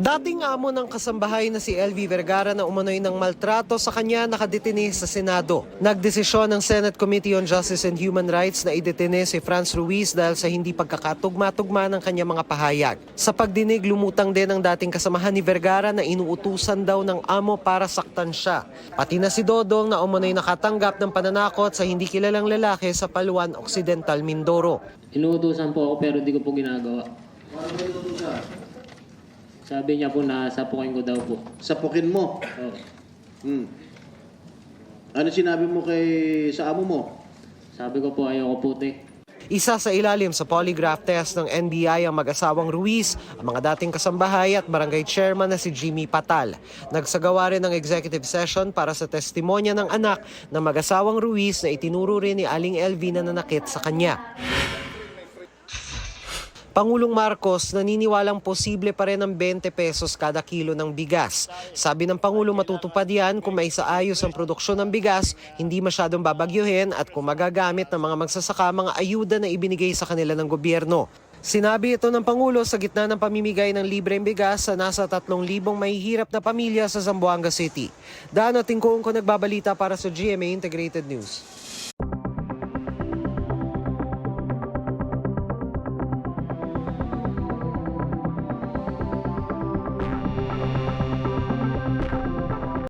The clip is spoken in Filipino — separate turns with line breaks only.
Dating amo ng kasambahay na si LV Vergara na umano'y ng maltrato sa kanya nakadetine sa Senado. Nagdesisyon ng Senate Committee on Justice and Human Rights na idetine si Franz Ruiz dahil sa hindi pagkakatugma-tugma ng kanyang mga pahayag. Sa pagdinig, lumutang din ang dating kasamahan ni Vergara na inuutusan daw ng amo para saktan siya. Pati na si Dodong na umano'y nakatanggap ng pananakot sa hindi kilalang lalaki sa Paluan Occidental, Mindoro.
Inuutusan po ako pero di ko po ginagawa. Sabi niya po na sapukin ko daw po.
Sapukin mo?
Oo.
Ano sinabi mo sa amo mo?
Sabi ko po ayoko puti.
Isa sa ilalim sa polygraph test ng NBI ang mag-asawang Ruiz, ang mga dating kasambahay at barangay chairman na si Jimmy Patal. Nagsagawa rin ng executive session para sa testimonya ng anak ng mag-asawang Ruiz na itinuro rin ni Aling LV na nanakit sa kanya. Pangulong Marcos naniniwalang posible pa rin ang 20 pesos kada kilo ng bigas. Sabi ng Pangulo matutupad yan kung maisaayos ang produksyon ng bigas, hindi masyadong babagyuhin at kung magagamit ng mga magsasaka mga ayuda na ibinigay sa kanila ng gobyerno. Sinabi ito ng Pangulo sa gitna ng pamimigay ng libreng bigas sa nasa 3,000 mahihirap na pamilya sa Zamboanga City. Dano Tingkong ko nagbabalita para sa GMA Integrated News.